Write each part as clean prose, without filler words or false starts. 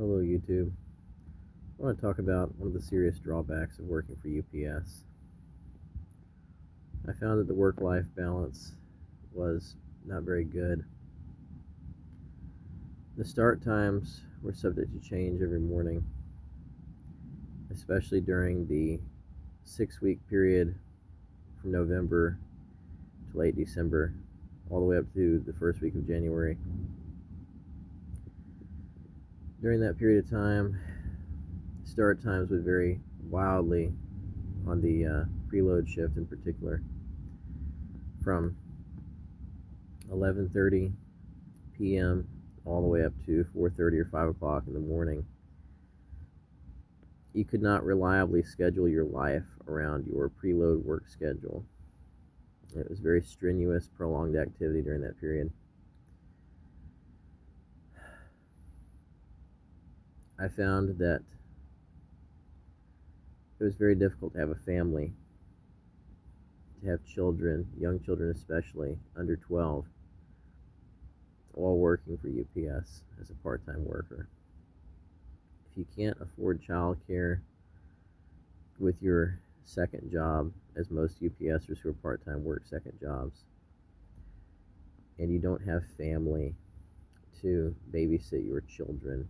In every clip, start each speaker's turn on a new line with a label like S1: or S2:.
S1: Hello, YouTube. I want to talk about one of the serious drawbacks of working for UPS. I found that the work life balance was not very good. The start times were subject to change every morning, especially during the 6 week period from November to late December, all the way up to the first week of January. During that period of time, start times would vary wildly on the preload shift in particular, from 11:30 p.m. all the way up to 4:30 or 5 o'clock in the morning. You could not reliably schedule your life around your preload work schedule. It was very strenuous, prolonged activity during that period. I found that it was very difficult to have a family, to have children, young children especially, under 12, all working for UPS as a part-time worker. If you can't afford childcare with your second job, as most UPSers who are part-time work second jobs, and you don't have family to babysit your children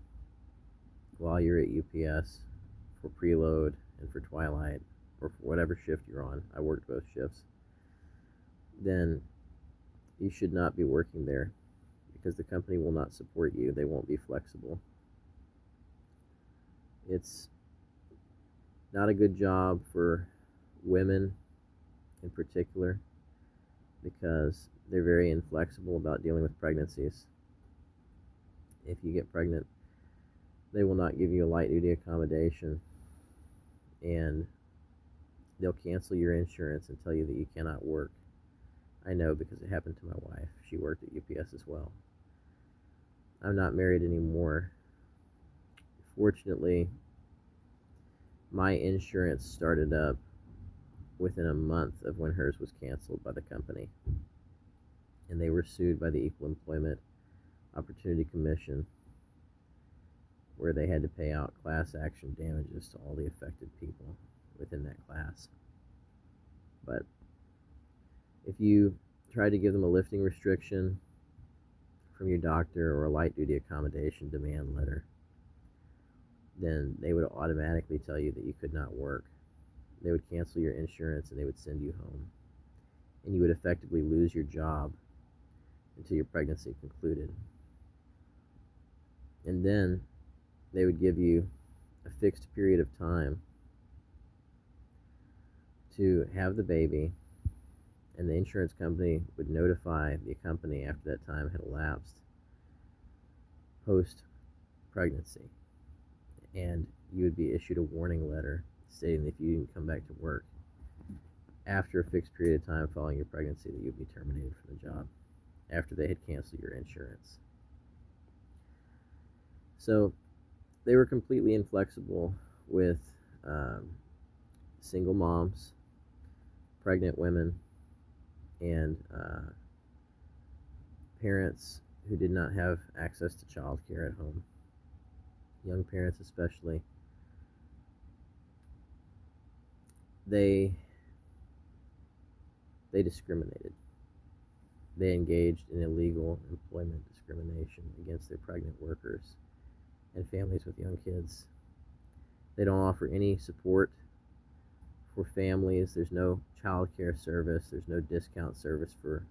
S1: while you're at UPS for preload and for twilight, or for whatever shift you're on, I worked both shifts, then you should not be working there, because the company will not support you. They won't be flexible. It's not a good job for women in particular, because they're very inflexible about dealing with pregnancies. If you get pregnant, they will not give you a light duty accommodation, and they'll cancel your insurance and tell you that you cannot work. I know, because it happened to my wife. She worked at UPS as well. I'm not married anymore. Fortunately, my insurance started up within a month of when hers was canceled by the company, and they were sued by the Equal Employment Opportunity Commission, where they had to pay out class action damages to all the affected people within that class. But if you try to give them a lifting restriction from your doctor or a light duty accommodation demand letter, then they would automatically tell you that you could not work. They would cancel your insurance and they would send you home, and you would effectively lose your job until your pregnancy concluded. And then they would give you a fixed period of time to have the baby, and the insurance company would notify the company after that time had elapsed post pregnancy, and you would be issued a warning letter stating that if you didn't come back to work after a fixed period of time following your pregnancy, that you'd be terminated from the job after they had canceled your insurance. So they were completely inflexible with single moms, pregnant women, and parents who did not have access to childcare at home, young parents especially. They discriminated. They engaged in illegal employment discrimination against their pregnant workers and families with young kids. They don't offer any support for families. There's no child care service. There's no discount service for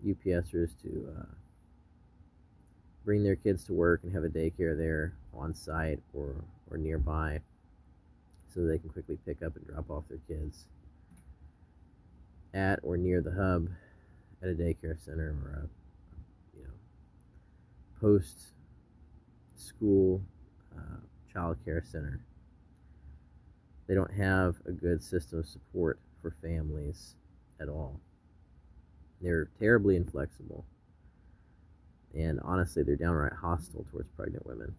S1: UPSers to bring their kids to work and have a daycare there on site or nearby, so they can quickly pick up and drop off their kids at or near the hub at a daycare center or a post school child care center. They don't have a good system of support for families at all. They're terribly inflexible, and honestly, they're downright hostile towards pregnant women.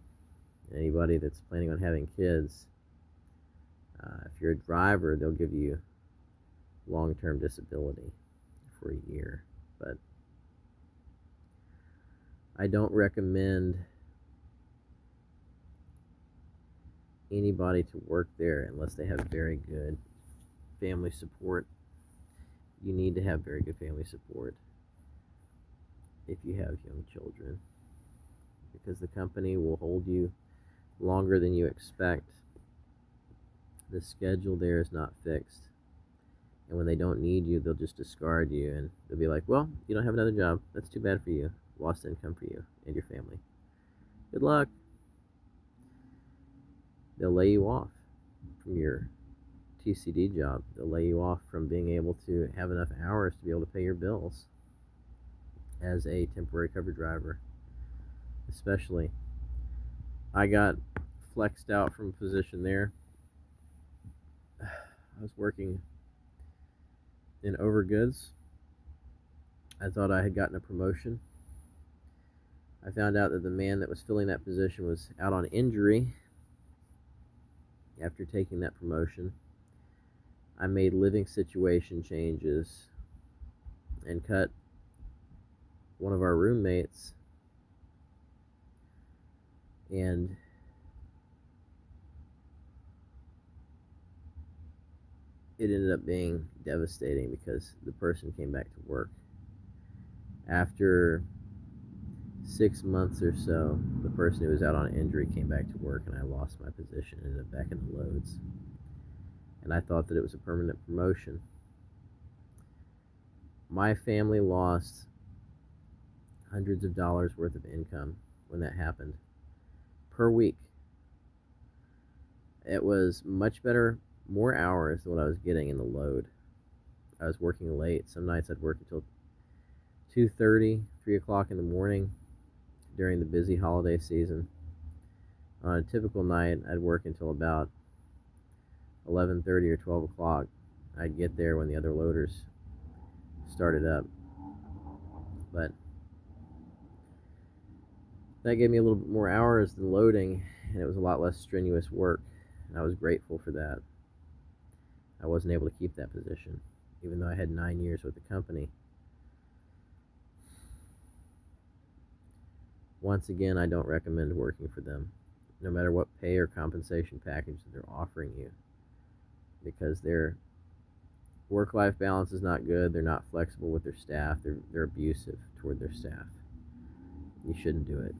S1: Anybody that's planning on having kids, if you're a driver, they'll give you long-term disability for a year. But I don't recommend anybody to work there unless they have very good family support. You need to have very good family support if you have young children, because the company will hold you longer than you expect. The schedule there is not fixed. And when they don't need you, they'll just discard you and they'll be like, well, you don't have another job. That's too bad for you. Lost income for you and your family. Good luck. They'll lay you off from your TCD job. They'll lay you off from being able to have enough hours to be able to pay your bills as a temporary cover driver. Especially, I got flexed out from a position there. I was working in over goods. I thought I had gotten a promotion. I found out that the man that was filling that position was out on injury after taking that promotion. I made living situation changes and cut one of our roommates, and it ended up being devastating because the person came back to work. After 6 months or so, the person who was out on injury came back to work, and I lost my position and ended up back in the loads. And I thought that it was a permanent promotion. My family lost hundreds of dollars worth of income when that happened per week. It was much better, more hours than what I was getting in the load. I was working late. Some nights I'd work until 2:30, 3 o'clock in the morning during the busy holiday season. On a typical night, I'd work until about 11:30 or 12 o'clock. I'd get there when the other loaders started up. But that gave me a little bit more hours than loading, and it was a lot less strenuous work. And I was grateful for that. I wasn't able to keep that position, even though I had 9 years with the company. Once again, I don't recommend working for them, no matter what pay or compensation package that they're offering you, because their work-life balance is not good. They're not flexible with their staff. They're abusive toward their staff. You shouldn't do it.